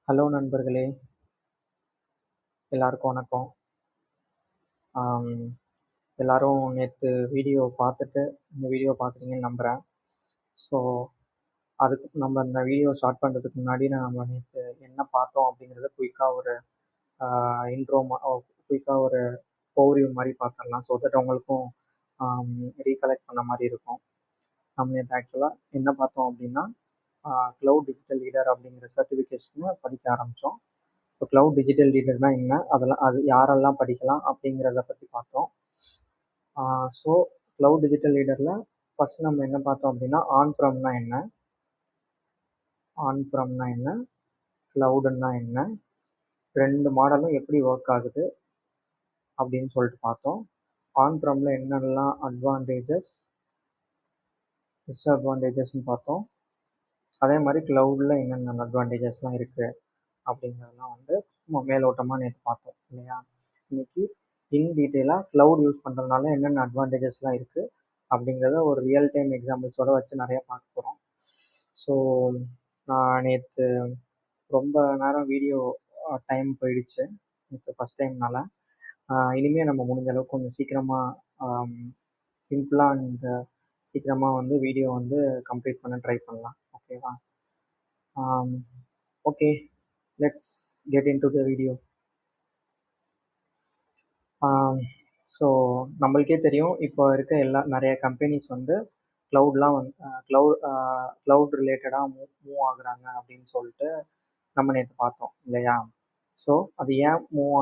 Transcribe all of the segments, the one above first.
Hello நண்பர்களே, எல்லாருக்கும் வணக்கம். எல்லாரும் நேற்று வீடியோ பார்த்துட்டு இந்த வீடியோ பார்க்குறீங்கன்னு நம்புகிறேன். ஸோ அதுக்கு நம்ம இந்த வீடியோ ஸ்டார்ட் பண்ணுறதுக்கு முன்னாடி நம்ம நேற்று என்ன பார்த்தோம் அப்படிங்கிறத குயிக்காக ஒரு இன்ட்ரோ குயிக்காக ஒரு ஓவர்வியூ மாதிரி பார்த்துடலாம். ஸோ தட் உங்களுக்கும் ரீகலெக்ட் பண்ண மாதிரி இருக்கும். நம்ம நேற்று ஆக்சுவலாக என்ன பார்த்தோம் அப்படின்னா க்ளவுட் டிஜிட்டல் லீடர் அப்படிங்கிற சர்டிஃபிகேஷனை படிக்க ஆரம்பித்தோம். ஸோ க்ளவுட் டிஜிட்டல் லீடர்னா என்ன, அது யாரெல்லாம் படிக்கலாம் அப்படிங்கிறத பற்றி பார்த்தோம். ஸோ க்ளவுட் டிஜிட்டல் லீடரில் ஃபஸ்ட் நம்ம என்ன பார்த்தோம் அப்படின்னா ஆன்-ப்ரம்னா என்ன, க்ளவுடுன்னா என்ன, ரெண்டு மாடலும் எப்படி ஒர்க் ஆகுது அப்படின்னு சொல்லிட்டு பார்த்தோம். ஆன்-ப்ரமில் என்னெல்லாம் அட்வான்டேஜஸ் டிஸ்அட்வான்டேஜஸ்ன்னு பார்த்தோம். அதே மாதிரி க்ளவுடில் என்னென்ன அட்வான்டேஜஸ்லாம் இருக்குது அப்படிங்கிறதெல்லாம் சும்மா மேலோட்டமாக நேற்று பார்த்தோம் இல்லையா. இன்னைக்கு இன் டீட்டெயிலாக க்ளவுட் யூஸ் பண்ணுறதுனால என்னென்ன அட்வான்டேஜஸ்லாம் இருக்குது அப்படிங்கிறத ஒரு ரியல் டைம் எக்ஸாம்பிள்ஸோட வச்சு நிறையா பார்க்க போகிறோம். ஸோ நான் நேற்று ரொம்ப நேரம் வீடியோ டைம் போயிடுச்சு நேற்று ஃபஸ்ட் டைம்னால. இனிமேல் நம்ம முடிஞ்ச அளவுக்கு கொஞ்சம் சீக்கிரமாக சிம்பிளாக அண்ட் சீக்கிரமாக வீடியோ கம்ப்ளீட் பண்ண ட்ரை பண்ணலாம். ஓகேவா? Okay, let's get into the video. So நம்மளுக்கே தெரியும், இப்போ இருக்க நிறைய கம்பெனிஸ் க்ளவுட்லாம் க்ளவுட் ரிலேட்டடாக மூவ் ஆகுறாங்க அப்படின்னு சொல்லிட்டு நம்ம நேற்று பார்த்தோம் இல்லையா. ஸோ அது ஏன் மூவ்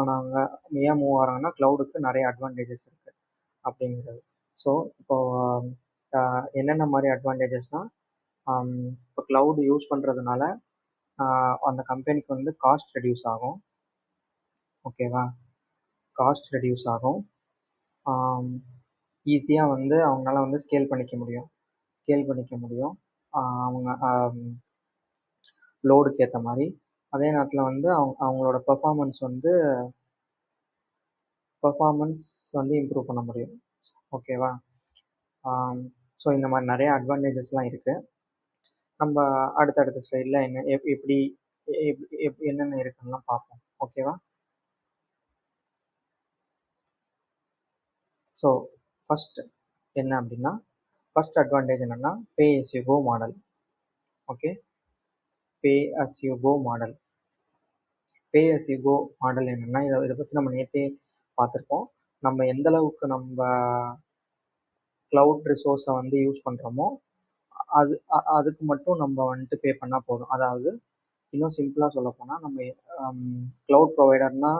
ஆகிறாங்கன்னா க்ளவுடுக்கு நிறைய அட்வான்டேஜஸ் இருக்குது அப்படிங்கிறது. ஸோ இப்போ என்னென்ன மாதிரி அட்வான்டேஜஸ்னால், இப்போ க்ளவுட் யூஸ் பண்ணுறதுனால அந்த கம்பெனிக்கு காஸ்ட் ரெடியூஸ் ஆகும். ஓகேவா? காஸ்ட் ரெடியூஸ் ஆகும். ஈஸியாக அவங்களால ஸ்கேல் பண்ணிக்க முடியும் அவங்க லோடுக்கு ஏற்ற மாதிரி. அதே நேரத்தில் அவங்களோட பெர்ஃபார்மன்ஸ் இம்ப்ரூவ் பண்ண முடியும். ஓகேவா? ஸோ இந்த மாதிரி நிறைய அட்வான்டேஜஸ்லாம் இருக்குது. நம்ம அடுத்தடுத்த ஸ்லைடில் எப்படி என்னென்ன இருக்குன்னா பார்ப்போம். ஓகேவா? ஸோ ஃபஸ்ட் என்ன அப்படின்னா, ஃபஸ்ட் அட்வான்டேஜ் என்னென்னா pay as you go model. Okay, pay as you go model. Pay as you go model என்னென்னா, இதை பற்றி நம்ம நேற்றே பார்த்துருக்கோம். நம்ம எந்த அளவுக்கு நம்ம க்ளவுட் ரிசோர்ஸை யூஸ் பண்ணுறோமோ அதுக்கு மட்டும் நம்ம பே பண்ணால் போதும். அதாவது இன்னும் சிம்பிளாக சொல்ல போனால், நம்ம க்ளவுட் ப்ரொவைடர்னா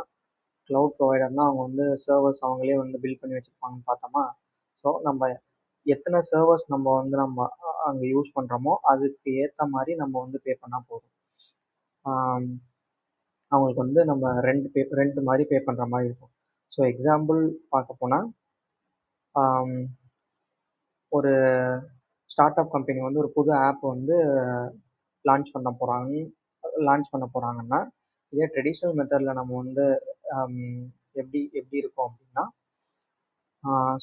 அவங்க சர்வர்ஸ் அவங்களே பில்ட் பண்ணி வச்சுருப்பாங்கன்னு பார்த்தோமா. ஸோ நம்ம எத்தனை சர்வர்ஸ் நம்ம அங்கே யூஸ் பண்ணுறோமோ அதுக்கு ஏற்ற மாதிரி நம்ம பே பண்ணால் போதும். அவங்களுக்கு நம்ம ரெண்ட் மாதிரி பே பண்ணுற மாதிரி இருக்கும். ஸோ எக்ஸாம்பிள் பார்க்க போனால், ஒரு ஸ்டார்ட் அப் கம்பெனி ஒரு புது ஆப் லான்ச் பண்ண போகிறாங்கன்னா, இதே ட்ரெடிஷ்னல் மெத்தடில் நம்ம எப்படி இருக்கும் அப்படின்னா,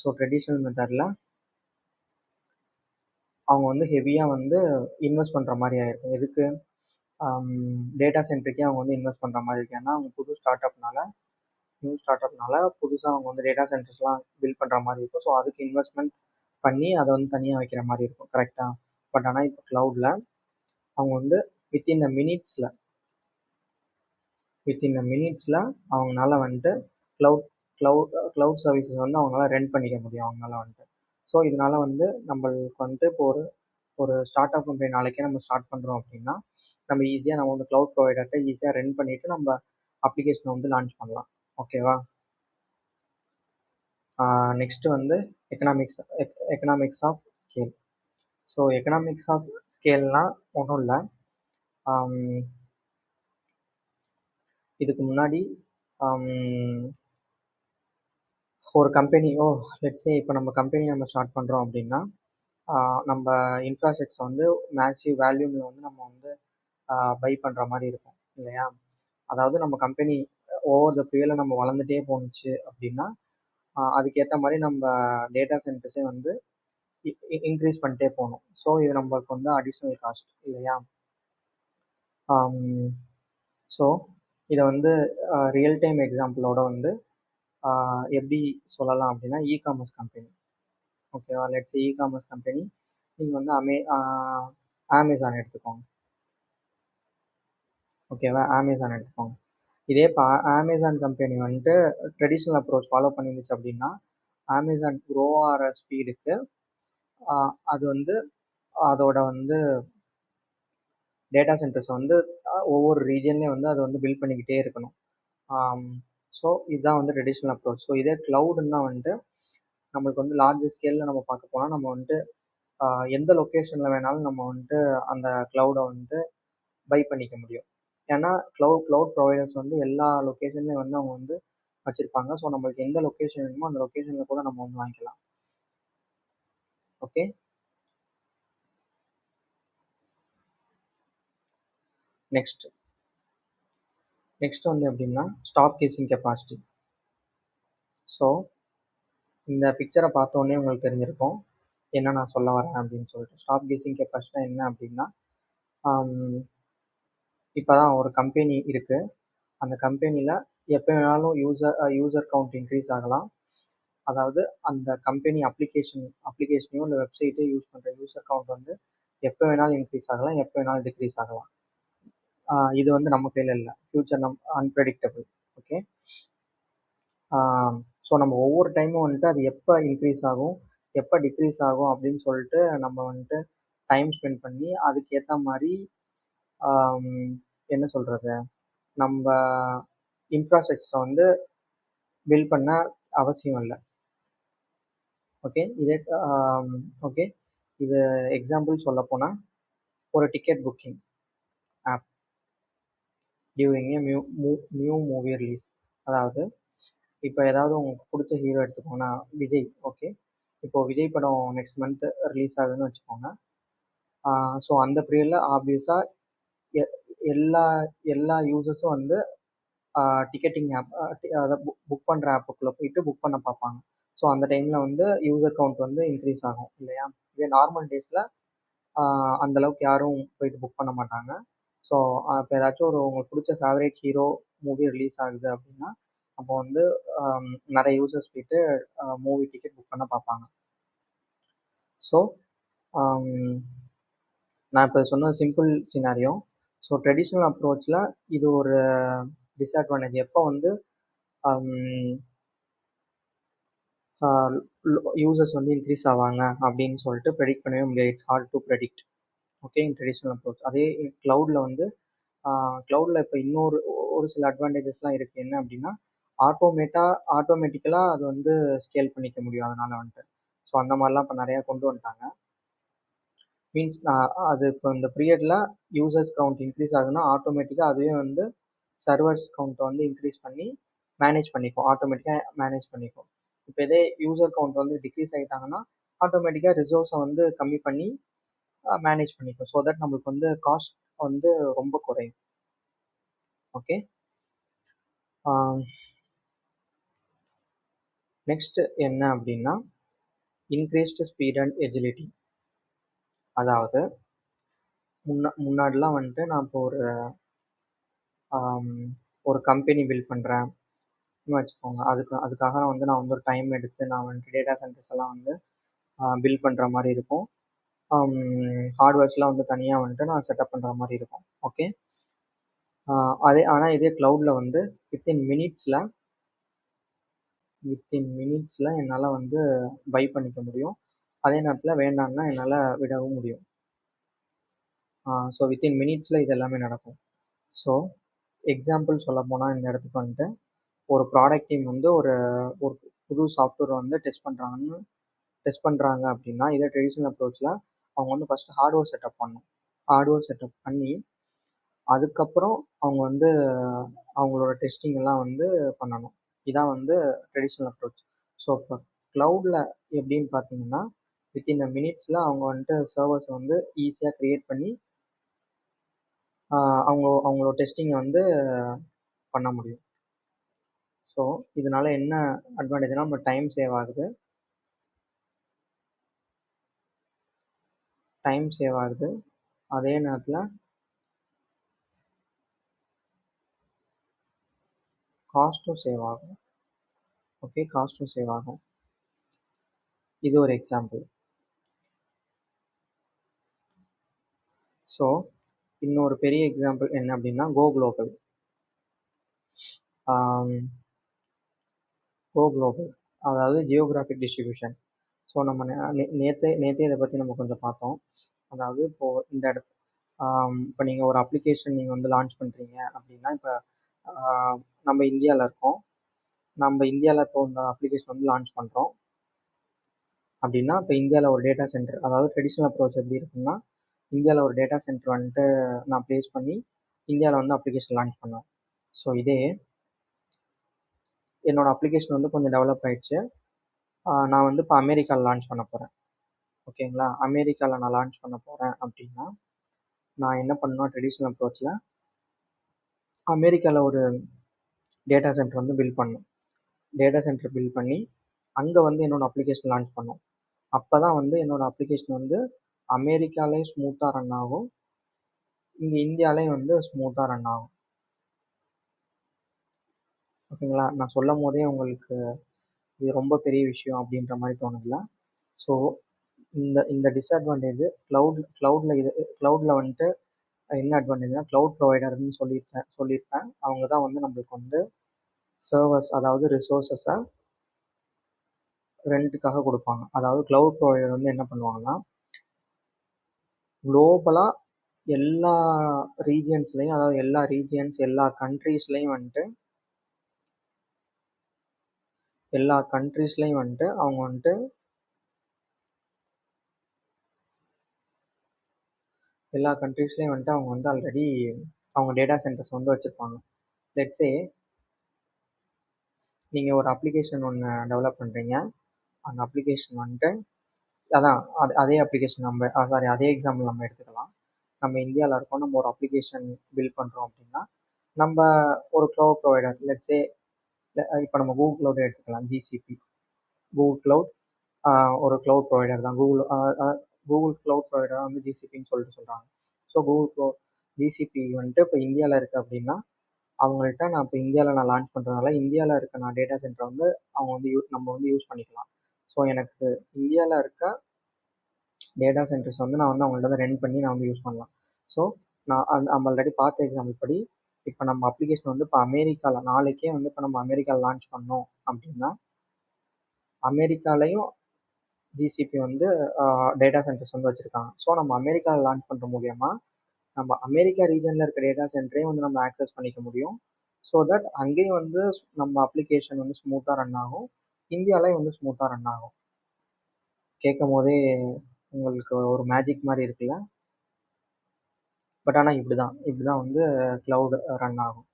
ஸோ ட்ரெடிஷ்னல் மெத்தடில் அவங்க ஹெவியாக இன்வெஸ்ட் பண்ணுற மாதிரி ஆகிருக்கும். எதுக்கு? டேட்டா சென்டருக்கே அவங்க இன்வெஸ்ட் பண்ணுற மாதிரி இருக்கு. ஏன்னா அவங்க நியூ ஸ்டார்ட் அப்னால புதுசாக அவங்க டேட்டா சென்டர்ஸ்லாம் பில்ட் பண்ணுற மாதிரி இருக்கும். ஸோ அதுக்கு இன்வெஸ்ட்மெண்ட் பண்ணி அதை தனியாக வைக்கிற மாதிரி இருக்கும். கரெக்டாக? பட் ஆனால் இப்போ க்ளவுடில் அவங்க வித்தின் அ மினிட்ஸில் அவங்களால க்ளவுட் சர்வீசஸ் அவங்களால ரெண்ட் பண்ணிக்க முடியும் அவங்களால. ஸோ இதனால நம்மளுக்கு இப்போ ஒரு ஸ்டார்ட் அப் கம்பெனி நாளைக்கே நம்ம ஸ்டார்ட் பண்ணுறோம் அப்படின்னா, நம்ம ஈஸியாக நம்ம க்ளவுட் ப்ரொவைடர்கிட்ட ஈஸியாக ரெண்ட் பண்ணிவிட்டு நம்ம அப்ளிகேஷனை லான்ச் பண்ணலாம். ஓகேவா? Next economics of scale. So economics of ஸ்கேல்னால் ஒன்றும் இல்லை, இதுக்கு முன்னாடி ஒரு கம்பெனி லெட்ஸே இப்போ நம்ம கம்பெனி ஸ்டார்ட் பண்ணுறோம் அப்படின்னா, நம்ம இன்ஃப்ராஸ்ட்ரக்சர் மேசிவ் வேல்யூமில் நம்ம பை பண்ணுற மாதிரி இருக்கும் இல்லையா. அதாவது நம்ம கம்பெனி ஓவர் த பீரியடில் நம்ம வளர்ந்துட்டே போணுச்சு அப்படின்னா, அதுக்கேற்ற மாதிரி நம்ம டேட்டா சென்டர்ஸே இன்க்ரீஸ் பண்ணிட்டே போகணும். ஸோ இது நம்மளுக்கு அடிஷ்னல் காஸ்ட் இல்லையா. ஸோ இதை வந்து ரியல் டைம் எக்ஸாம்பிளோட வந்து எப்படி சொல்லலாம் அப்படின்னா இ-காமர்ஸ் கம்பெனி. ஓகேவா, லெட்ஸ் இ-காமர்ஸ் கம்பெனி. நீங்கள் வந்து அமேசான் எடுத்துக்கோங்க. ஓகேவா, அமேசான் எடுத்துக்கோங்க. இதே இப்போ அமேசான் கம்பெனி வந்துட்டு ட்ரெடிஷ்னல் அப்ரோச் ஃபாலோ பண்ணிருந்துச்சு அப்படின்னா அமேசான் க்ரோ ஆகிற ஸ்பீடுக்கு அது வந்து அதோட வந்து டேட்டா சென்டர்ஸ் வந்து ஒவ்வொரு ரீஜன்லேயும் வந்து அதை வந்து பில்ட் பண்ணிக்கிட்டே இருக்கணும். ஸோ இதுதான் வந்து ட்ரெடிஷ்னல் அப்ரோச். ஸோ இதே க்ளவுடுன்னா வந்துட்டு நம்மளுக்கு வந்து லார்ஜ் ஸ்கேலில் நம்ம பார்க்க போனால் நம்ம வந்துட்டு எந்த லொக்கேஷனில் வேணாலும் நம்ம வந்துட்டு அந்த க்ளவுடை வந்துட்டு பை பண்ணிக்க முடியும். ஏன்னா க்ளவுட் ப்ரொவைடர்ஸ் வந்து எல்லா லொக்கேஷன்லேயும் வந்து அவங்க வந்து வச்சுருப்பாங்க. ஸோ நம்மளுக்கு எந்த லொக்கேஷன் வேணுமோ அந்த லொக்கேஷனில் கூட நம்ம வந்து வாங்கிக்கலாம். ஓகே, நெக்ஸ்ட் வந்து எப்படின்னா ஸ்டாப் கேசிங் கெப்பாசிட்டி. ஸோ இந்த பிக்சரை பார்த்தோன்னே உங்களுக்கு தெரிஞ்சிருக்கும் என்ன நான் சொல்ல வரேன் அப்படின்னு சொல்லிட்டு. ஸ்டாப் கேசிங் கெப்பாசிட்டி என்ன அப்படின்னா இப்போ தான் ஒரு கம்பெனி இருக்குது. அந்த கம்பெனியில் எப்போ வேணாலும் யூசர் கவுண்ட் இன்க்ரீஸ் ஆகலாம். அதாவது அந்த கம்பெனி அப்ளிகேஷனையோ இல்லை வெப்சைட்டோ யூஸ் பண்ணுற யூசர் கவுண்ட் வந்து எப்போ வேணாலும் இன்க்ரீஸ் ஆகலாம், எப்போ வேணாலும் டிக்ரீஸ் ஆகலாம். இது வந்து நம்ம கையில் இல்லை, ஃப்யூச்சர் அன்பிரடிக்டபிள். ஓகே, ஸோ நம்ம ஒவ்வொரு டைமும் வந்துட்டு அது எப்போ இன்க்ரீஸ் ஆகும் எப்போ டிக்ரீஸ் ஆகும் அப்படின்னு சொல்லிட்டு நம்ம வந்துட்டு டைம் ஸ்பெண்ட் பண்ணி அதுக்கேற்ற மாதிரி என்ன சொல்கிறது, நம்ம இன்ஃப்ராஸ்ட்ரக்சரை வந்து பில்ட் பண்ண அவசியம் இல்லை. ஓகே, ஓகே, இது எக்ஸாம்பிள் சொல்ல போனால் ஒரு ticket booking app during a new movie release. அதாவது இப்போ ஏதாவது உங்களுக்கு பிடிச்ச ஹீரோ எடுத்துக்கோங்கன்னா விஜய். ஓகே, இப்போது விஜய் படம் நெக்ஸ்ட் மந்த் ரிலீஸ் ஆகுதுன்னு வச்சுக்கோங்க. ஸோ அந்த பீரியடில் ஆப்வியஸாக எல்லா எல்லா யூசர்ஸும் வந்து டிக்கெட்டிங் ஆப் அதாவது புக் பண்ணுற ஆப்புக்குள்ளே போயிட்டு புக் பண்ண பார்ப்பாங்க. ஸோ அந்த டைமில் வந்து யூசர் கவுண்ட் வந்து இன்க்ரீஸ் ஆகும் இல்லையா. இதே நார்மல் டேஸில் அந்தளவுக்கு யாரும் போயிட்டு புக் பண்ண மாட்டாங்க. ஸோ இப்போ ஏதாச்சும் உங்களுக்கு பிடிச்ச ஃபேவரேட் ஹீரோ மூவி ரிலீஸ் ஆகுது அப்படின்னா அப்போ வந்து நிறைய யூசர்ஸ் போயிட்டு மூவி டிக்கெட் புக் பண்ண பார்ப்பாங்க. ஸோ நான் இப்போ சொன்ன சிம்பிள் சினாரியோ. ஸோ ட்ரெடிஷ்னல் அப்ரோச்சில் இது ஒரு டிஸ்அட்வான்டேஜ். எப்போ வந்து யூசர்ஸ் வந்து இன்க்ரீஸ் ஆவாங்க அப்படின்னு சொல்லிட்டு ப்ரெடிக்ட் பண்ணவே முடியாது. It's hard to predict. Okay, in traditional approach. அதே க்ளவுடில் வந்து க்ளவுடில் இப்போ ஒரு சில அட்வான்டேஜஸ்லாம் இருக்குது. என்ன அப்படின்னா ஆட்டோமேட்டிக்கலாக அது வந்து ஸ்கேல் பண்ணிக்க முடியும். அதனால் வந்துட்டு ஸோ அந்த மாதிரிலாம் இப்போ நிறையா கொண்டு வந்துட்டாங்க. மீன்ஸ் அது இப்போ இந்த பீரியடில் யூசர்ஸ் கவுண்ட் இன்க்ரீஸ் ஆகுதுன்னா ஆட்டோமேட்டிக்காக அதுவே வந்து சர்வர்ஸ் கவுண்ட்டை வந்து இன்க்ரீஸ் பண்ணி ஆட்டோமேட்டிக்காக மேனேஜ் பண்ணிக்கும். இப்போ இதே யூசர் கவுண்ட் வந்து டிக்ரீஸ் ஆகிட்டாங்கன்னா ஆட்டோமேட்டிக்காக ரிசோர்ஸை வந்து கம்மி பண்ணி மேனேஜ் பண்ணிக்கும். ஸோ தட் நம்மளுக்கு வந்து காஸ்ட் வந்து ரொம்ப குறையும். ஓகே, நெக்ஸ்ட் என்ன அப்படின்னா இன்க்ரீஸ்டு ஸ்பீட் அண்ட் எஜிலிட்டி. அதாவது முன்னாடிலாம் வந்துட்டு நான் இப்போ ஒரு கம்பெனி பில்ட் பண்ணுறேன் வச்சுக்கோங்க. அதுக்காக நான் வந்து ஒரு டைம் எடுத்து நான் வந்துட்டு டேட்டா சென்டர்ஸ் எல்லாம் வந்து பில்ட் பண்ணுற மாதிரி இருக்கும். ஹார்ட்வேர்ஸ்லாம் வந்து தனியாக வந்துட்டு நான் செட்டப் பண்ணுற மாதிரி இருக்கும். ஓகே, ஆனால் இதே க்ளவுடில் வந்து வித்தின் மினிட்ஸில் என்னால் வந்து பை பண்ணிக்க முடியும். அதே நேரத்தில் வேண்டாம்னா என்னால் விடவும் முடியும். ஸோ வித்தின் மினிட்ஸில் இது எல்லாமே நடக்கும். ஸோ எக்ஸாம்பிள் சொல்ல போனால் இந்த இடத்துக்கு வந்துட்டு ஒரு ப்ராடக்ட் டீம் வந்து ஒரு புது சாஃப்ட்வேர் வந்து டெஸ்ட் பண்ணுறாங்க அப்படின்னா இதே ட்ரெடிஷ்னல் அப்ரோச்சில் அவங்க வந்து ஃபஸ்ட்டு ஹார்ட்வேர் செட்டப் பண்ணி அதுக்கப்புறம் அவங்க வந்து அவங்களோட டெஸ்டிங் எல்லாம் வந்து பண்ணணும். இதான் வந்து ட்ரெடிஷ்னல் அப்ரோச். ஸோ இப்போ க்ளவுடில் எப்படின்னு பார்த்தீங்கன்னா வித்தின் மினிட்ஸில் அவங்க வந்துட்டு சர்வர்ஸை வந்து ஈஸியாக க்ரியேட் பண்ணி அவங்களோட டெஸ்டிங்கை வந்து பண்ண முடியும். ஸோ இதனால என்ன அட்வான்டேஜ்னால் நம்ம டைம் சேவ் ஆகுது. அதே நேரத்தில் காஸ்ட்டும் சேவ் ஆகும். ஓகே, காஸ்ட்டும் சேவ் ஆகும். இது ஒரு எக்ஸாம்பிள். ஸோ இன்னொரு பெரிய எக்ஸாம்பிள் என்ன அப்படின்னா கோ குளோபல். கோ குளோபல் அதாவது ஜியோகிராஃபிக் டிஸ்ட்ரிபியூஷன். ஸோ நம்ம நேற்றே இதை பற்றி நம்ம கொஞ்சம் பார்த்தோம். அதாவது இப்போது இந்த இடத்து இப்போ நீங்கள் ஒரு அப்ளிகேஷன் நீங்கள் வந்து லான்ச் பண்ணுறீங்க அப்படின்னா, இப்போ நம்ம இந்தியாவில் இருக்கோம். நம்ம இந்தியாவில் இப்போ இந்த அப்ளிகேஷன் வந்து லான்ச் பண்ணுறோம் அப்படின்னா, இப்போ இந்தியாவில் ஒரு டேட்டா சென்டர், அதாவது ட்ரெடிஷ்னல் அப்ரோச் எப்படி இருக்குன்னா, இந்தியாவில் ஒரு டேட்டா சென்டர் வந்துட்டு நான் ப்ளேஸ் பண்ணி இந்தியாவில் வந்து அப்ளிகேஷன் லான்ச் பண்ணேன். ஸோ இதே என்னோடய அப்ளிகேஷன் வந்து கொஞ்சம் டெவலப் ஆயிடுச்சு. நான் வந்து இப்போ அமெரிக்காவில் லான்ச் பண்ண போகிறேன். ஓகேங்களா, அமெரிக்காவில் நான் லான்ச் பண்ண போகிறேன் அப்படின்னா, நான் என்ன பண்ணணும், ட்ரெடிஷ்னல் அப்ரோச்சில் அமெரிக்காவில் ஒரு டேட்டா சென்டர் வந்து பில்ட் பண்ணணும். டேட்டா சென்டர் பில்ட் பண்ணி அங்கே வந்து என்னோடய அப்ளிகேஷன் லான்ச் பண்ணணும். அப்போ தான் வந்து என்னோடய அப்ளிகேஷன் வந்து அமெரிக்காலையும் ஸ்மூத்தாக ரன் ஆகும், இங்கே இந்தியாலையும் வந்து ஸ்மூத்தாக ரன் ஆகும். ஓகேங்களா, நான் சொல்லும் போதே உங்களுக்கு இது ரொம்ப பெரிய விஷயம் அப்படின்ற மாதிரி தோணுதுல. ஸோ இந்த டிஸ்அட்வான்டேஜ் க்ளவுடில் வந்துட்டு என்ன அட்வான்டேஜ்னா, க்ளவுட் ப்ரொவைடர்னு சொல்லியிருப்பேன். அவங்க தான் வந்து நம்மளுக்கு வந்து சர்வர்ஸ், அதாவது ரிசோர்ஸஸை ரெண்ட்டுக்காக கொடுப்பாங்க. அதாவது க்ளவுட் ப்ரொவைடர் வந்து என்ன பண்ணுவாங்கன்னா, குளோபலாக எல்லா ரீஜியன்ஸ்லையும், அதாவது எல்லா கண்ட்ரீஸ்லையும் வந்துட்டு அவங்க வந்துட்டு அவங்க வந்து ஆல்ரெடி அவங்க டேட்டா சென்டர்ஸ் வந்து வச்சுருப்பாங்க. லெட்ஸே நீங்கள் ஒரு அப்ளிகேஷன் ஒன்று டெவலப் பண்ணுறீங்க. அந்த அப்ளிகேஷன் வந்துட்டு அதே அப்ளிகேஷன் அதே எக்ஸாம்பிள் நம்ம எடுத்துக்கலாம். நம்ம இந்தியாவில் இருக்கோம், நம்ம ஒரு அப்ளிகேஷன் பில்ட் பண்ணுறோம் அப்படின்னா, நம்ம ஒரு க்ளவுட் ப்ரொவைடர், லெட்ஸே இப்போ நம்ம கூகுள் க்ளவுட் எடுத்துக்கலாம். ஜிசிபி, கூகுள் க்ளவுட் ஒரு க்ளவுட் ப்ரொவைடர் தான். கூகுள் க்ளவுட் ப்ரொவைடர் வந்து ஜிசிபின்னு சொல்கிறாங்க. ஸோ ஜிசிபி வந்துட்டு இப்போ இந்தியாவில் இருக்குது அப்படின்னா, அவங்கள்ட்ட நான் இப்போ இந்தியாவில் லான்ச் பண்ணுறதுனால இந்தியாவில் இருக்க நான் டேட்டா சென்டரை வந்து அவங்க வந்து நம்ம வந்து யூஸ் பண்ணிக்கலாம். ஸோ எனக்கு இந்தியாவில் இருக்க டேட்டா சென்டர்ஸ் வந்து நான் வந்து அவங்கள்ட்ட வந்து ரெண்ட் பண்ணி நான் வந்து யூஸ் பண்ணலாம். ஸோ நான் நம்ம ஆல்ரெடி பார்த்த எக்ஸாம்பிள் படி, இப்போ நம்ம அப்ளிகேஷன் வந்து இப்போ அமெரிக்காவில் நாளைக்கே வந்து இப்போ நம்ம அமெரிக்காவில் லான்ச் பண்ணோம் அப்படின்னா, அமெரிக்காலையும் ஜிசிபி வந்து டேட்டா சென்டர்ஸ் வந்து வச்சுருக்காங்க. ஸோ நம்ம அமெரிக்காவில் லான்ச் பண்ணுற மூலியமாக நம்ம அமெரிக்கா ரீஜனில் இருக்க டேட்டா சென்டரையும் வந்து நம்ம ஆக்சஸ் பண்ணிக்க முடியும். ஸோ தட் அங்கேயும் வந்து நம்ம அப்ளிகேஷன் வந்து ஸ்மூத்தாக ரன் ஆகும், இந்தியாவிலையும் வந்து ஸ்மூத்தாக ரன் ஆகும். கேட்கும் போதே உங்களுக்கு ஒரு மேஜிக் மாதிரி இருக்குல்ல. பட் ஆனால் இப்படி தான் வந்து க்ளவுட் ரன் ஆகும்.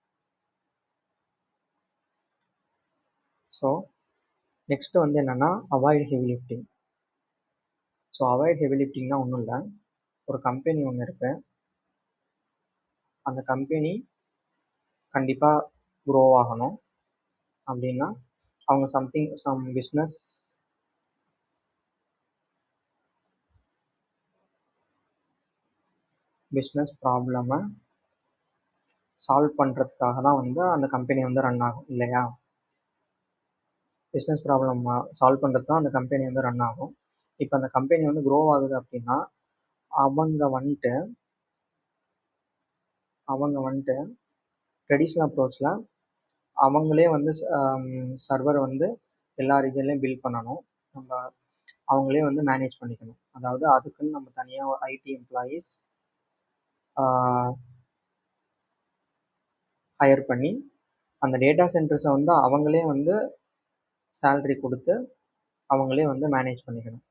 ஸோ நெக்ஸ்ட்டு வந்து என்னென்னா avoid heavy lifting. So avoid heavy லிஃப்டிங்னா ஒன்றும் இல்லை, ஒரு கம்பெனி ஒன்று இருக்குது. அந்த கம்பெனி கண்டிப்பாக க்ரோ ஆகணும் அப்படின்னா, அவங்க சம் பிஸ்னஸ் ப்ராப்ளமை சால்வ் பண்ணுறதுக்காக தான் வந்து அந்த கம்பெனி வந்து ரன் ஆகும் இல்லையா. பிஸ்னஸ் ப்ராப்ளம் சால்வ் பண்ணுறது தான் அந்த கம்பெனி வந்து ரன் ஆகும். இப்போ அந்த கம்பெனி வந்து க்ரோ ஆகுது அப்படின்னா, அவங்க வந்துட்டு ட்ரெடிஷ்னல் அப்ரோச்சில் அவங்களே வந்து சர்வர் வந்து எல்லா ரீஜன்லேயும் பில்ட் பண்ணணும். அவங்களே வந்து மேனேஜ் பண்ணிக்கணும். அதாவது அதுக்குன்னு நம்ம தனியாக ஐடி எம்ப்ளாயீஸ் ஹையர் பண்ணி அந்த டேட்டா சென்டர்ஸை வந்து அவங்களே வந்து சேலரி கொடுத்து அவங்களே வந்து மேனேஜ் பண்ணிக்கணும்.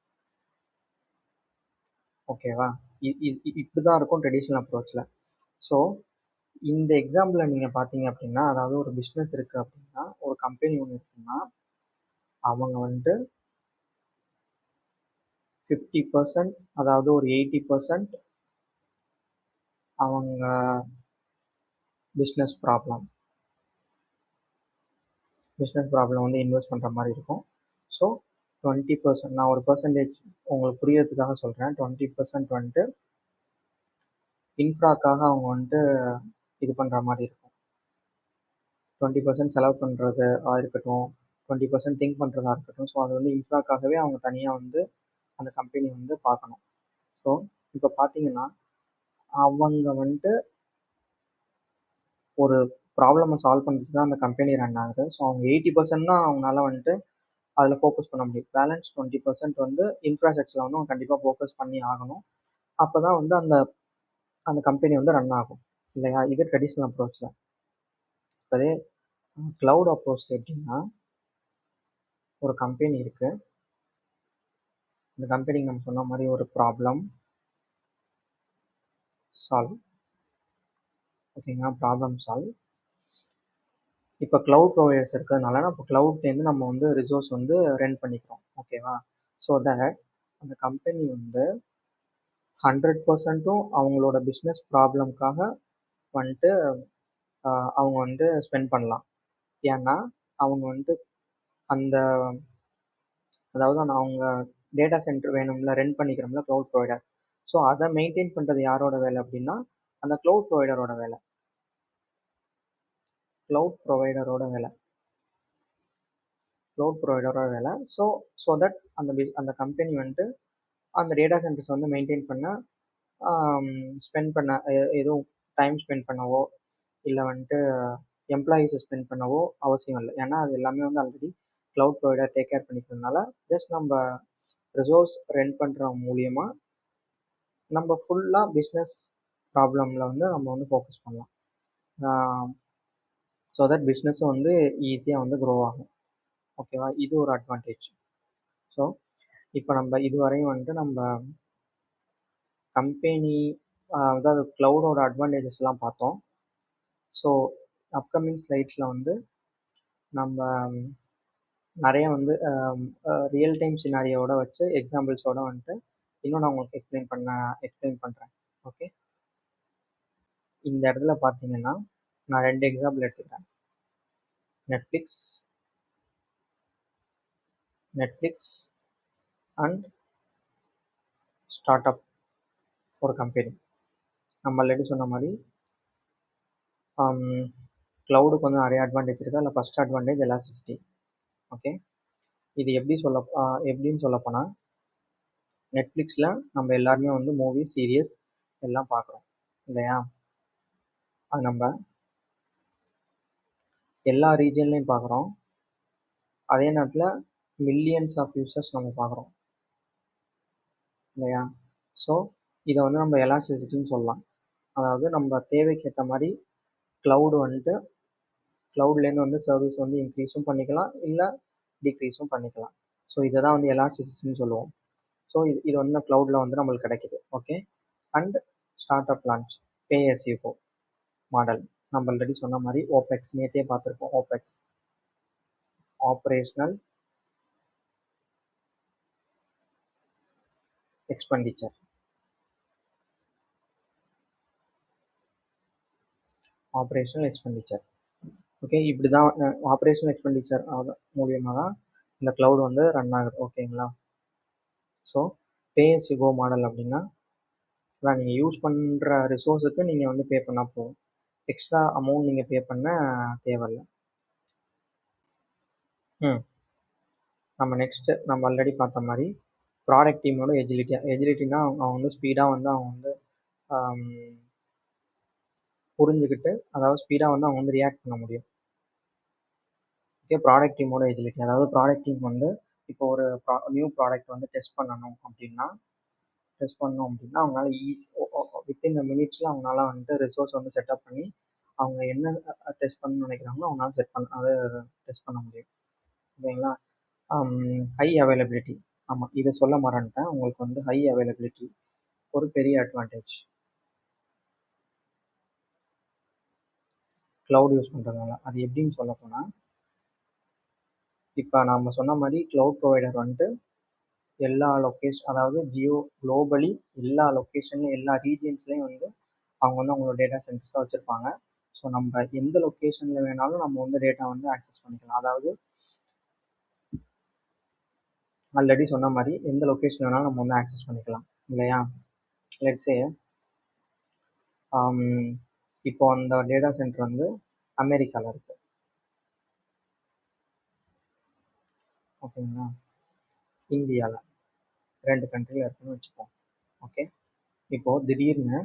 ஓகேவா, இப்படி தான் இருக்கும் ட்ரெடிஷ்னல் அப்ரோச்சில். ஸோ இந்த எக்ஸாம்பிளில் நீங்கள் பார்த்தீங்க அப்படின்னா, அதாவது ஒரு பிஸ்னஸ் இருக்குது அப்படின்னா, ஒரு கம்பெனி ஒன்று இருக்குன்னா, அவங்க வந்துட்டு 50%, அதாவது ஒரு 80% அவங்க பிஸ்னஸ் ப்ராப்ளம் வந்து இன்வெஸ்ட் பண்ணுற மாதிரி இருக்கும். ஸோ 20%, நான் ஒரு பர்சன்டேஜ் உங்களுக்கு புரியறதுக்காக சொல்கிறேன், 20% வந்துட்டு இன்ஃப்ராக்காக அவங்க வந்துட்டு இது பண்ணுற மாதிரி இருக்கும். 20% செலவு பண்ணுறதா இருக்கட்டும், 20% திங்க் பண்ணுறதா இருக்கட்டும். ஸோ அது வந்து இன்ஃப்ராக்காகவே அவங்க தனியாக வந்து அந்த கம்பெனி வந்து பார்க்கணும். ஸோ இப்போ பார்த்தீங்கன்னா அவங்க வந்துட்டு ஒரு ப்ராப்ளமை சால்வ் பண்ணுறதுக்கு தான் அந்த கம்பெனி ரன் ஆகுது. ஸோ அவங்க 80% தான் அவங்களால வந்துட்டு அதில் ஃபோக்கஸ் பண்ண முடியும். பேலன்ஸ் 20% வந்து இன்ஃப்ராஸ்ட்ரக்சரில் வந்து அவங்க கண்டிப்பாக ஃபோக்கஸ் பண்ணி ஆகணும். அப்போ தான் வந்து அந்த அந்த கம்பெனி வந்து ரன் ஆகும் இல்லையா? இது ட்ரெடிஷ்னல் அப்ரோச்சில். அதே க்ளவுட் அப்ரோச் எப்படின்னா, ஒரு கம்பெனி இருக்குது. இந்த கம்பெனிக்கு நம்ம சொன்ன மாதிரி ஒரு ப்ராப்ளம் சால்வ். ஓகேங்களா? Problem solve. இப்போ க்ளவுட் ப்ரொவைடர்ஸ் இருக்கிறதுனால இப்போ க்ளவுட்லேருந்து நம்ம வந்து ரிசோர்ஸ் வந்து ரெண்ட் பண்ணிக்கிறோம். ஓகேவா? ஸோ தட் அந்த கம்பெனி வந்து 100%ம் அவங்களோட பிஸ்னஸ் ப்ராப்ளம்காக வந்துட்டு அவங்க வந்து ஸ்பெண்ட் பண்ணலாம். ஏன்னா அவங்க வந்துட்டு அந்த அதாவது அந்த அவங்க டேட்டா சென்டர் வேணும்ல, ரெண்ட் பண்ணிக்கிறோம்ல க்ளவுட் ப்ரொவைடர். ஸோ அதை மெயின்டைன் பண்ணுறது யாரோட வேலை அப்படின்னா அந்த க்ளவுட் ப்ரொவைடரோட வேலை. க்ளவுட் ப்ரொவைடரோட வேலை. க்ளவுட் ப்ரொவைடரோட வேலை. ஸோ ஸோ தட் அந்த கம்பெனி வந்துட்டு அந்த டேட்டா சென்டர்ஸ் வந்து மெயின்டைன் பண்ண, ஸ்பெண்ட் பண்ண, எதுவும் டைம் ஸ்பெண்ட் பண்ணவோ இல்லை வந்துட்டு எம்ப்ளாயீஸை ஸ்பெண்ட் பண்ணவோ அவசியம் இல்லை. ஏன்னா அது எல்லாமே வந்து already cloud provider take care பண்ணிக்கிறதுனால ஜஸ்ட் நம்ம ரிசோர்ஸ் ரெண்ட் பண்ணுற மூலியமாக நம்ம ஃபுல்லாக பிஸ்னஸ் ப்ராப்ளமில் வந்து நம்ம வந்து ஃபோக்கஸ் பண்ணலாம். ஸோ தட் பிஸ்னஸும் வந்து ஈஸியாக வந்து க்ரோ ஆகும். ஓகேவா? இது ஒரு அட்வான்டேஜ். ஸோ இப்போ நம்ம இதுவரையும் வந்துட்டு நம்ம கம்பெனி அதாவது க்ளவுடோட அட்வான்டேஜஸ்லாம் பார்த்தோம். ஸோ அப்கமிங் ஸ்லைட்ஸில் வந்து நம்ம நிறைய வந்து ரியல் டைம் சினாரியோட வச்சு எக்ஸாம்பிள்ஸோட வந்துட்டு இன்னும் நான் உங்களுக்கு எக்ஸ்பிளைன் பண்ணுறேன். ஓகே, இந்த இடத்துல பார்த்தீங்கன்னா நான் 2 எக்ஸாம்பிள் எடுத்துக்கிறேன். நெட்ஃப்ளிக்ஸ் அண்ட் ஸ்டார்ட் அப் ஒரு கம்பெனி. நம்ம ஆல்ரெடி சொன்ன மாதிரி க்ளவுடுக்கு வந்து நிறைய அட்வான்டேஜ் இருக்குது. அதில் ஃபஸ்ட் அட்வான்டேஜ் எலாஸ்டிசிட்டி. ஓகே, இது எப்படின்னு சொல்லப்போனால் நெட்ஃப்ளிக்ஸில் நம்ம எல்லாருமே வந்து மூவி சீரியஸ் எல்லாம் பார்க்குறோம் இல்லையா? அது நம்ம எல்லா ரீஜன்லேயும் பார்க்குறோம். அதே நேரத்தில் மில்லியன்ஸ் ஆஃப் யூசர்ஸ் நம்ம பார்க்குறோம் இல்லையா? ஸோ இதை வந்து நம்ம எலாஸ்டிசிட்டின்னு சொல்லலாம். அதாவது நம்ம தேவைக்கு ஏற்ற மாதிரி க்ளவுட்லேருந்து வந்து சர்வீஸ் வந்து இன்க்ரீஸும் பண்ணிக்கலாம், இல்லை டிக்ரீஸும் பண்ணிக்கலாம். ஸோ இதை தான் வந்து எலாஸ்டிசிட்டின்னு சொல்லுவோம். ஸோ இது வந்து க்ளவுடில் வந்து நம்மளுக்கு கிடைக்குது. Okay, and start up launch pay as you go model. நம்ம ஆல்ரெடி சொன்ன மாதிரி ஓபெக்ஸ் நேற்றே பார்த்துருக்கோம். Opex operational expenditure. ஓகே, இப்படி தான் ஆப்ரேஷனல் எக்ஸ்பெண்டிச்சர் மூலியமாக தான் இந்த க்ளவுட் வந்து ரன் ஆகுது. ஓகேங்களா? So pay as you go model அப்படின்னா அதான் நீங்கள் யூஸ் பண்ணுற ரிசோர்ஸுக்கு நீங்கள் வந்து பே பண்ணால் போதும். எக்ஸ்ட்ரா அமௌண்ட் நீங்கள் பே பண்ண தேவையில்லை. நம்ம ஆல்ரெடி பார்த்த மாதிரி ப்ராடக்ட் டீமோட எஜிலிட்டினா அவங்க வந்து ஸ்பீடாக வந்து அவங்க வந்து புரிஞ்சுக்கிட்டு, அதாவது ஸ்பீடாக வந்து அவங்க வந்து ரியாக்ட் பண்ண முடியும். ஓகே, ப்ராடக்ட் டீமோட எஜிலிட்டி, அதாவது ப்ராடக்ட் டீம் வந்து இப்போ ஒரு நியூ ப்ராடக்ட் வந்து டெஸ்ட் பண்ணணும் அப்படின்னா அவங்களால வித்தின் மினிட்ஸில் அவங்களால வந்துட்டு ரிசோர்ஸ் வந்து செட்டப் பண்ணி அவங்க என்ன டெஸ்ட் பண்ணணும்னு நினைக்கிறாங்களோ அவங்களால டெஸ்ட் பண்ண முடியும். ஓகேங்களா? High availability. ஆமாம், இதை சொல்ல மறந்துட்டேன். உங்களுக்கு வந்து ஹை அவைலபிலிட்டி ஒரு பெரிய அட்வான்டேஜ் க்ளவுட் யூஸ் பண்ணுறதுனால. அது எப்படின்னு சொல்ல போனால், இப்போ நம்ம சொன்ன மாதிரி க்ளவுட் ப்ரொவைடர் வந்துட்டு எல்லா லொக்கேஷன், அதாவது ஜியோ குளோபலி எல்லா லொக்கேஷன்லையும் எல்லா ரீஜியன்ஸ்லையும் வந்து அவங்க வந்து அவங்களோட டேட்டா சென்டர்ஸாக வச்சுருப்பாங்க. ஸோ நம்ம எந்த லொக்கேஷனில் வேணாலும் நம்ம வந்து டேட்டா வந்து ஆக்சஸ் பண்ணிக்கலாம். அதாவது ஆல்ரெடி சொன்ன மாதிரி எந்த லொக்கேஷன் வேணாலும் நம்ம வந்து ஆக்சஸ் பண்ணிக்கலாம் இல்லையா? லெட்ஸே இப்போ அந்த டேட்டா சென்டர் வந்து அமெரிக்காவில் இருக்குது. ஓகேங்களா? இந்தியாவில் 2 கண்ட்ரியில் இருக்குன்னு வச்சுப்போம். ஓகே, இப்போது திடீர்னு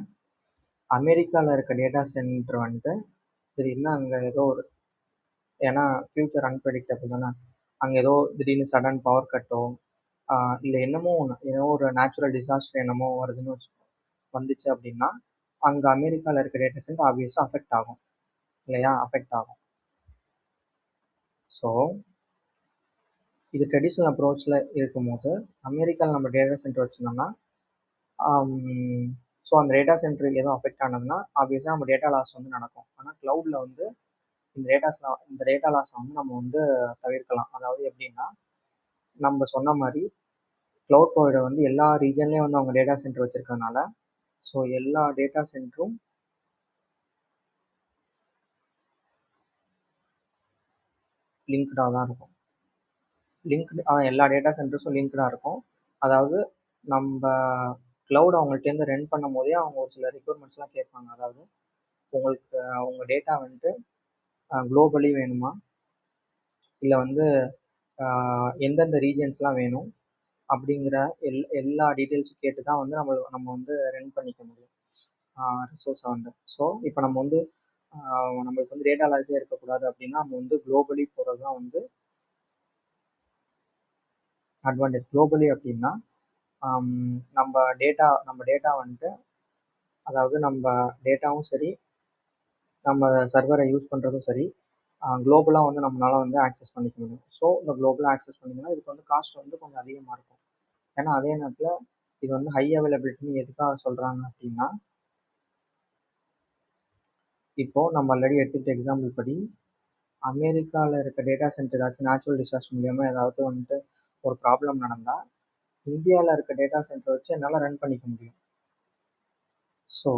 அமெரிக்காவில் இருக்க டேட்டா சென்டர் வந்துட்டு திடீர்னு அங்கே ஏதோ ஒரு, ஏன்னா ஃப்யூச்சர் அன்பிரடிக்டபிள் தானே, அங்கே ஏதோ திடீர்னு சடன் பவர் கட்டோ இல்லை என்னமோ ஒன்று, ஏதோ ஒரு நேச்சுரல் டிசாஸ்டர் என்னமோ வருதுன்னு வந்துச்சு அப்படின்னா அங்கே அமெரிக்காவில் இருக்க டேட்டா சென்டர் ஆப்வியஸாக அஃபெக்ட் ஆகும் இல்லையா? அஃபெக்ட் ஆகும். ஸோ இது ட்ரெடிஷ்னல் அப்ரோச்சில் இருக்கும்போது அமெரிக்காவில் நம்ம டேட்டா சென்டர் வச்சுருந்தோம்னா ஸோ அந்த டேட்டா சென்டர் எதுவும் அஃபெக்ட் ஆனதுன்னா ஆப்வியஸாக நம்ம டேட்டா லாஸ் வந்து நடக்கும். ஆனால் க்ளவுடில் வந்து இந்த டேட்டா லாஸை வந்து நம்ம வந்து தவிர்க்கலாம். அதாவது எப்படின்னா, நம்ம சொன்ன மாதிரி க்ளவுட் ப்ரொவைடர் வந்து எல்லா ரீஜன்லேயும் வந்து அவங்க டேட்டா சென்டர் வச்சுருக்கறதுனால ஸோ எல்லா டேட்டா சென்டரும் லிங்க்டாக தான் இருக்கும். எல்லா டேட்டா சென்டர்ஸும் லிங்க்டாக இருக்கும். அதாவது நம்ம க்ளவுட் அவங்கள்ட்டேருந்து ரன் பண்ணும் போதே அவங்க ஒரு சில ரெக்யர்மெண்ட்ஸ்லாம் கேட்பாங்க. அதாவது உங்களுக்கு உங்கள் டேட்டா வந்துட்டு குளோபலி வேணுமா, இல்லை வந்து எந்தெந்த ரீஜன்ஸ்லாம் வேணும் அப்படிங்கிற எல்லா டீட்டெயில்ஸும் கேட்டு தான் வந்து நம்ம வந்து ரன் பண்ணிக்க முடியும் ரிசோர்ஸை வந்து. ஸோ இப்போ நம்ம வந்து நம்மளுக்கு வந்து டேட்டா லாஸே இருக்கக்கூடாது அப்படின்னா நம்ம வந்து குளோபலி போகிறது தான் வந்து அட்வான்டேஜ். குளோபலி அப்படின்னா நம்ம டேட்டா வந்துட்டு, அதாவது நம்ம டேட்டாவும் சரி நம்ம சர்வரை யூஸ் பண்ணுறதும் சரி குளோபலாக வந்து நம்மளால வந்து ஆக்சஸ் பண்ணிக்க முடியும். ஸோ இந்த குளோபலாக ஆக்சஸ் பண்ணிக்கணும்னா இதுக்கு வந்து காஸ்ட் வந்து கொஞ்சம் அதிகமாக இருக்கும். ஏன்னா அதே நேரத்தில் இது வந்து ஹை அவைலபிலிட்டின்னு எதுக்காக சொல்கிறாங்க அப்படின்னா, இப்போது நம்ம ஆல்ரெடி எடுத்துக்கிட்ட எக்ஸாம்பிள் படி அமெரிக்காவில் இருக்க டேட்டா சென்டர் ஏதாச்சும் நேச்சுரல் டிசாஸ்டர் மூலியமாக ஏதாவது வந்துட்டு ஒரு ப்ராப்ளம் நடந்தால் இந்தியாவில் இருக்க டேட்டா சென்டர் வச்சு என்னால் ரன் பண்ணிக்க முடியும். ஸோ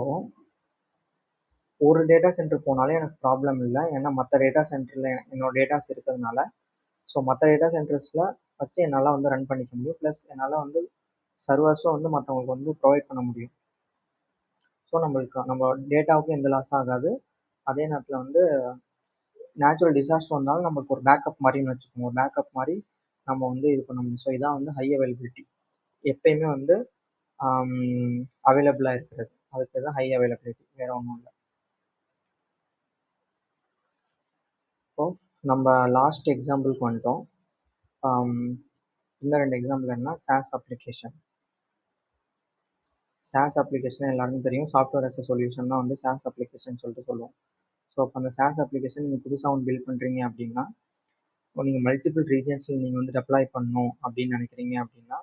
ஒரு டேட்டா சென்டர் போனாலே எனக்கு ப்ராப்ளம் இல்லை, ஏன்னா மற்ற டேட்டா சென்டரில் என்னோட டேட்டாஸ் இருக்கிறதுனால ஸோ மற்ற டேட்டா சென்டர்ஸில் வச்சு என்னால் வந்து ரன் பண்ணிக்க முடியும். ப்ளஸ் என்னால் வந்து சர்வர்ஸும் வந்து மற்றவங்களுக்கு வந்து ப்ரொவைட் பண்ண முடியும். ஸோ நம்ம டேட்டாவுக்கும் எந்த லாஸும் ஆகாது. அதே நேரத்தில் வந்து நேச்சுரல் டிசாஸ்டர் வந்தாலும் நமக்கு ஒரு பேக்கப் மாதிரின்னு வச்சுக்கோங்க, ஒரு பேக்கப் மாதிரி நம்ம வந்து இது பண்ண முடியும். ஸோ இதான் வந்து ஹை அவைலபிலிட்டி, எப்பயுமே வந்து அவைலபிளாக இருக்கிறது. அதுக்கு தான் ஹை அவைலபிலிட்டி, வேறு ஒன்றும் இல்லை. ஸோ நம்ம லாஸ்ட் எக்ஸாம்பிளுக்கு வந்துட்டோம். இன்னும் 2 எக்ஸாம்பிள் என்ன, SaaS அப்ளிகேஷன். SaaS அப்ளிகேஷன் எல்லாருக்கும் தெரியும், சாஃப்ட்வேர் அஸ் அ சொல்யூஷன் தான் வந்து SaaS அப்ளிகேஷன் சொல்லிட்டு சொல்லுவோம். ஸோ அப்போ அந்த SaaS அப்ளிகேஷன் நீங்கள் புதுசாக ஒன்று பில்ட் பண்ணுறீங்க அப்படின்னா, நீங்கள் மல்டிபிள் ரீஜன்ஸில் நீங்கள் வந்து டெப்ளாய் பண்ணணும் அப்படின்னு நினைக்கிறீங்க அப்படின்னா,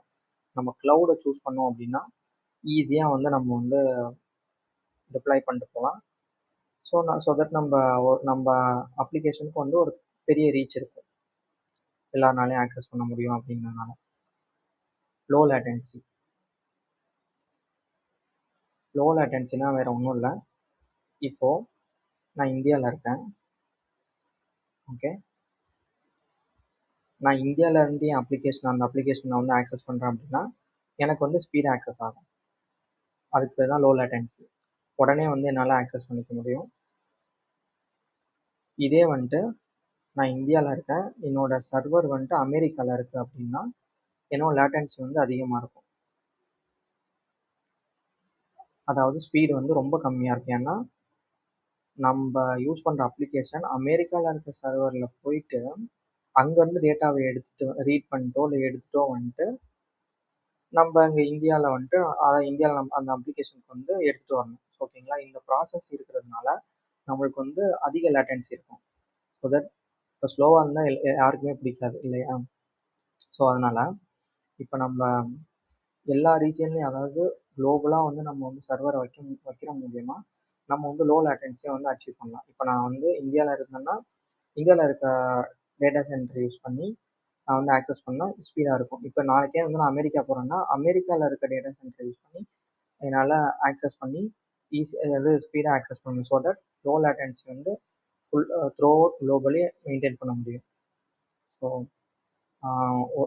நம்ம க்ளவுடை சூஸ் பண்ணோம் அப்படின்னா ஈஸியாக வந்து நம்ம வந்து டெப்ளாய் பண்ணிட்டு போகலாம். ஸோ தட் நம்ம அப்ளிகேஷனுக்கு வந்து ஒரு பெரிய ரீச் இருக்கும், எல்லாருனாலையும் ஆக்சஸ் பண்ண முடியும் அப்படிங்கிறதுனால. லோ லேட்டன்சினா வேறு ஒன்றும் இல்லை. இப்போது நான் இந்தியாவில் இருக்கேன். ஓகே, நான் இந்தியாவிலேருந்து என் அந்த அப்ளிகேஷனை வந்து ஆக்சஸ் பண்ணுறேன் அப்படின்னா எனக்கு வந்து ஸ்பீடாக ஆக்சஸ் ஆகும். அதுக்கு பேர் தான் லோ லேட்டன்சி. உடனே வந்து என்னால் ஆக்சஸ் பண்ணிக்க முடியும். இதே வந்துட்டு நான் இந்தியாவில் இருக்கேன், என்னோட சர்வர் வந்துட்டு அமெரிக்காவில் இருக்குது அப்படின்னா என்னோட லேட்டன்சி வந்து அதிகமாக இருக்கும். அதாவது ஸ்பீடு வந்து ரொம்ப கம்மியாக இருக்கும். ஏன்னா நம்ம யூஸ் பண்ணுற அப்ளிகேஷன் அமெரிக்காவில் இருக்க சர்வரில் போயிட்டு அங்கேருந்து டேட்டாவை ரீட் பண்ணிட்டோ இல்லை எடுத்துட்டோ வந்துட்டு நம்ம இங்கே இந்தியாவில் வந்துட்டு இந்தியாவில் நம்ம அந்த அப்ளிகேஷனுக்கு வந்து எடுத்துகிட்டு வரணும். ஓகேங்களா? இந்த ப்ராசஸ் இருக்கிறதுனால நம்மளுக்கு வந்து அதிக லேட்டன்சி இருக்கும். ஸோ தட் இப்போ ஸ்லோவாக இருந்தால் யாருக்குமே பிடிக்காது இல்லையா? ஸோ அதனால் இப்போ நம்ம எல்லா ரீஜன்லேயும், அதாவது குளோபலாக வந்து நம்ம வந்து சர்வரை வைக்கிற மூலயமா நம்ம வந்து லோ லேட்டன்சியை வந்து அச்சீவ் பண்ணலாம். இப்போ நான் வந்து இந்தியாவில் இருக்கேன்னா இந்தியாவில் இருக்க டேட்டா சென்டர் யூஸ் பண்ணி நான் வந்து ஆக்சஸ் பண்ணால் ஸ்பீடாக இருக்கும். இப்போ நாளைக்கே வந்து நான் அமெரிக்கா போகிறேன்னா அமெரிக்காவில் இருக்க டேட்டா சென்டர் யூஸ் பண்ணி என்னால் ஆக்சஸ் பண்ணி அதாவது ஸ்பீடாக ஆக்சஸ் பண்ணணும். ஸோ தட் லோ லேட்டன்சி வந்து த்ரூ அவுட் குளோபலி மெயின்டைன் பண்ண முடியும். ஸோ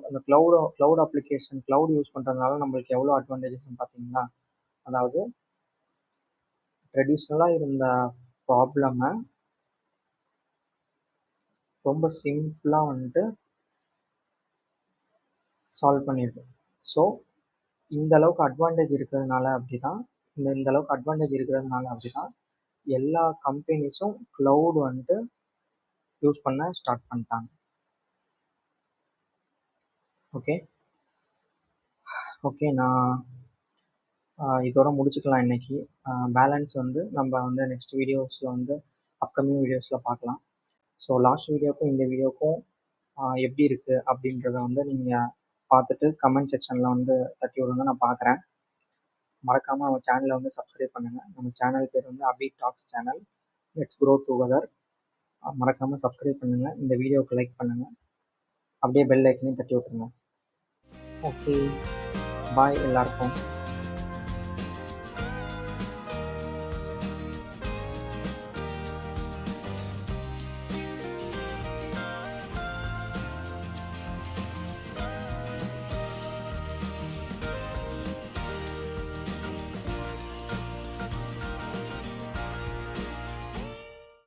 அந்த க்ளவுட் அப்ளிகேஷன் க்ளவுட் யூஸ் பண்ணுறதுனால நம்மளுக்கு எவ்வளோ அட்வான்டேஜஸ்ன்னு பார்த்தீங்களா? அதாவது ட்ரெடிஷ்னலாக இருந்த ப்ராப்ளமை ரொம்ப சிம்பிளாக வந்துட்டு சால்வ் பண்ணியிருக்கு. ஸோ இந்த அளவுக்கு அட்வான்டேஜ் இருக்கிறதுனால அப்படி தான் இந்த அளவுக்கு அட்வான்டேஜ் இருக்கிறதுனால அப்படி தான் எல்லா கம்பெனிஸும் க்ளவுட் வந்துட்டு யூஸ் பண்ண ஸ்டார்ட் பண்ணிட்டாங்க. ஓகே ஓகே நான் இதோட முடிச்சுக்கலாம் இன்னைக்கு. பேலன்ஸ் வந்து நம்ம வந்து நெக்ஸ்ட் வீடியோஸில் வந்து அப்கமிங் வீடியோஸில் பார்க்கலாம். ஸோ லாஸ்ட் வீடியோக்கும் இந்த வீடியோக்கும் எப்படி இருக்குது அப்படின்றத வந்து நீங்கள் பார்த்துட்டு கமெண்ட் செக்ஷனில் வந்து தட்டி விடுங்க, நான் பார்க்குறேன். மறக்காமல் நம்ம சேனலை வந்து சப்ஸ்கிரைப் பண்ணுங்கள். நம்ம சேனல் பேர் வந்து Abhi talks channel. Let's grow together. மறக்காமல் சப்ஸ்கிரைப் பண்ணுங்கள், இந்த வீடியோவுக்கு லைக் பண்ணுங்கள், அப்படியே பெல் ஐக்கனையும் தட்டி விட்டுருங்க. ஓகே, பாய் எல்லாருக்கும்.